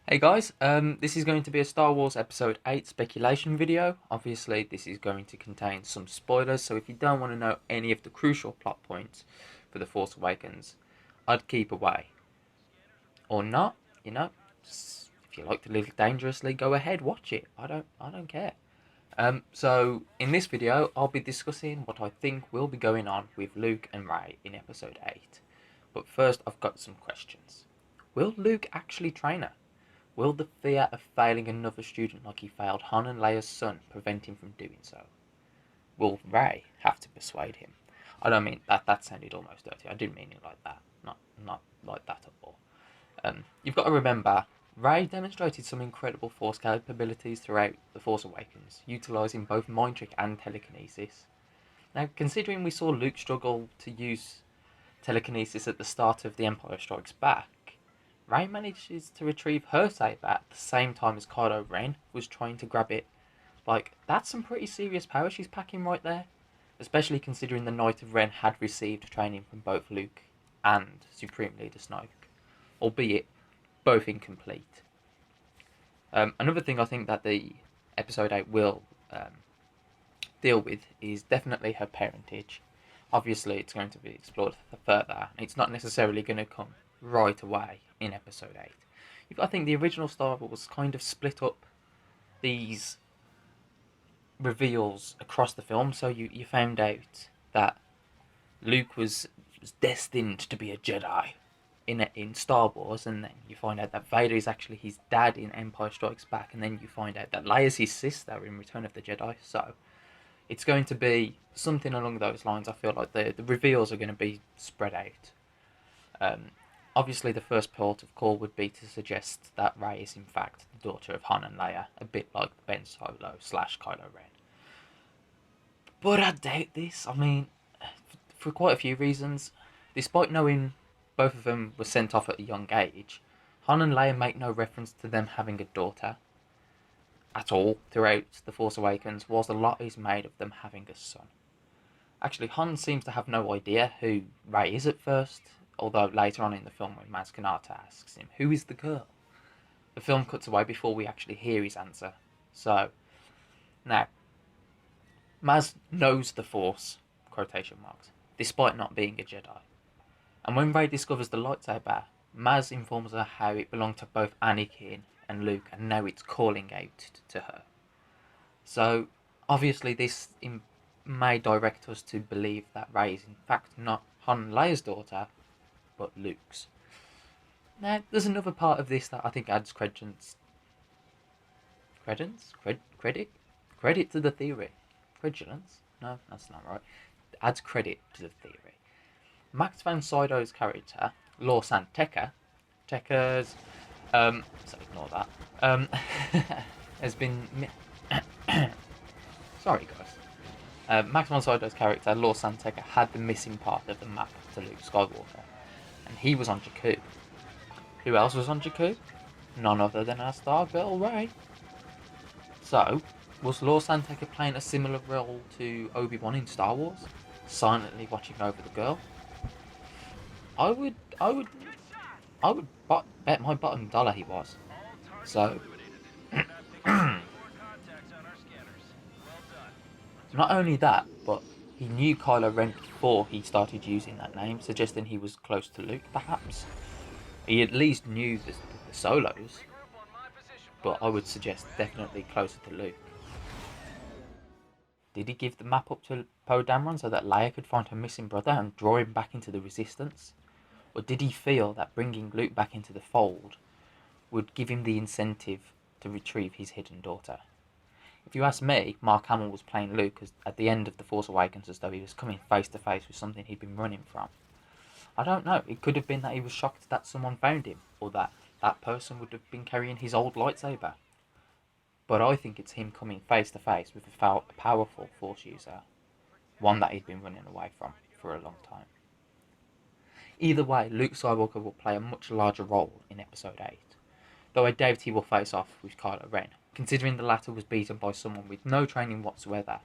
Hey guys, this is going to be a Star Wars Episode VIII speculation video. Obviously, this is going to contain some spoilers, so if you don't want to know any of the crucial plot points for The Force Awakens, I'd keep away. Or not, if you like to live dangerously, go ahead, watch it. I don't care. So in this video, I'll be discussing what I think will be going on with Luke and Rey in Episode VIII. But first, I've got some questions. Will Luke actually train her? Will the fear of failing another student like he failed Han and Leia's son prevent him from doing so? Will Rey have to persuade him? I don't mean that. That sounded almost dirty. I didn't mean it like that. Not like that at all. You've got to remember, Rey demonstrated some incredible Force capabilities throughout The Force Awakens, utilising both mind trick and telekinesis. Now, considering we saw Luke struggle to use telekinesis at the start of The Empire Strikes Back, Rey manages to retrieve her saber at the same time as Kylo Ren was trying to grab it. Like, that's some pretty serious power she's packing right there. Especially considering the Knight of Ren had received training from both Luke and Supreme Leader Snoke, albeit both incomplete. Another thing I think that the Episode 8 will deal with is definitely her parentage. Obviously, it's going to be explored further, and it's not necessarily going to come right away in Episode 8. I think the original Star Wars kind of split up these reveals across the film, so you found out that Luke was destined to be a Jedi in Star Wars, and then you find out that Vader is actually his dad in Empire Strikes Back, and then you find out that Leia's his sister in Return of the Jedi. So it's going to be something along those lines. I feel like the reveals are going to be spread out. Obviously, the first port of call would be to suggest that Rey is in fact the daughter of Han and Leia, a bit like Ben Solo / Kylo Ren. But I doubt this. I mean, for quite a few reasons. Despite knowing both of them were sent off at a young age, Han and Leia make no reference to them having a daughter at all throughout The Force Awakens, whilst a lot is made of them having a son. Actually, Han seems to have no idea who Rey is at first, although later on in the film when Maz Kanata asks him, "Who is the girl?" the film cuts away before we actually hear his answer. So, now, Maz knows the Force, quotation marks, despite not being a Jedi. And when Rey discovers the lightsaber, Maz informs her how it belonged to both Anakin and Luke, and now it's calling out to her. So, obviously this may direct us to believe that Rey is in fact not Han and Leia's daughter, but Luke's. Now, there's another part of this that I think adds credit to the theory. Credulence? No, that's not right. Adds credit to the theory. Max van Sydow's character, Lor San Tekka's, so ignore that, has been, sorry guys, Max von Sydow's character, Lor San Tekka, had the missing part of the map to Luke Skywalker, and he was on Jakku. Who else was on Jakku? None other than our star girl, Rey. So, was Lor San Tekka playing a similar role to Obi-Wan in Star Wars? Silently watching over the girl? I would bet my bottom dollar he was. So, not only that, but he knew Kylo Ren before he started using that name, suggesting he was close to Luke, perhaps. He at least knew the Solos, but I would suggest definitely closer to Luke. Did he give the map up to Poe Dameron so that Leia could find her missing brother and draw him back into the Resistance? Or did he feel that bringing Luke back into the fold would give him the incentive to retrieve his hidden daughter? If you ask me, Mark Hamill was playing Luke at the end of The Force Awakens as though he was coming face to face with something he'd been running from. I don't know, it could have been that he was shocked that someone found him, or that that person would have been carrying his old lightsaber. But I think it's him coming face to face with a powerful Force user, one that he'd been running away from for a long time. Either way, Luke Skywalker will play a much larger role in Episode 8, though I doubt he will face off with Kylo Ren, considering the latter was beaten by someone with no training whatsoever.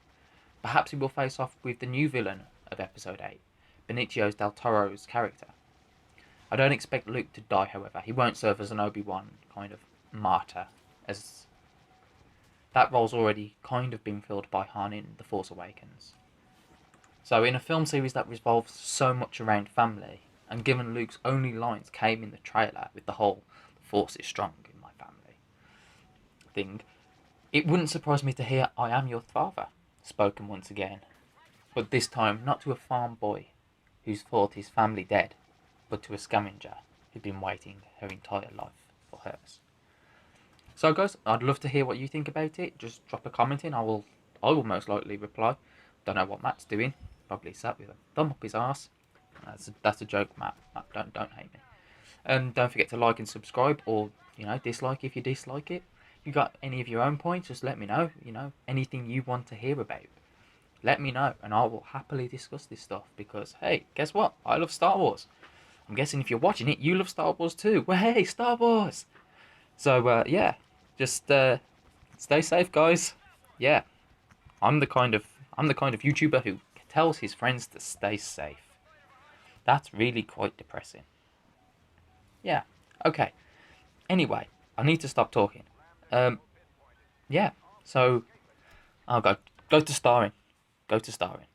Perhaps he will face off with the new villain of Episode 8, Benicio del Toro's character. I don't expect Luke to die, however. He won't serve as an Obi-Wan kind of martyr, as that role's already kind of been filled by Han in The Force Awakens. So in a film series that revolves so much around family, and given Luke's only lines came in the trailer with the whole "the Force is strong in my family" thing, it wouldn't surprise me to hear "I am your father" spoken once again, but this time not to a farm boy who's thought his family dead, but to a scavenger who'd been waiting her entire life for hers. So guys, I'd love to hear what you think about it. Just drop a comment in. I will most likely reply. Don't know what Matt's doing. Probably sat with a thumb up his arse. That's a joke, Matt. Matt, don't hate me. Don't forget to like and subscribe, or dislike if you dislike it. If you got any of your own points, just let me know. Anything you want to hear about, let me know, and I will happily discuss this stuff. Because hey, guess what? I love Star Wars. I'm guessing if you're watching it, you love Star Wars too. Well, hey, Star Wars. So yeah, just stay safe, guys. Yeah, I'm the kind of YouTuber who tells his friends to stay safe. That's really quite depressing. Yeah. Okay. Anyway, I need to stop talking. Um. Yeah. So I'll go to starring. Go to starring.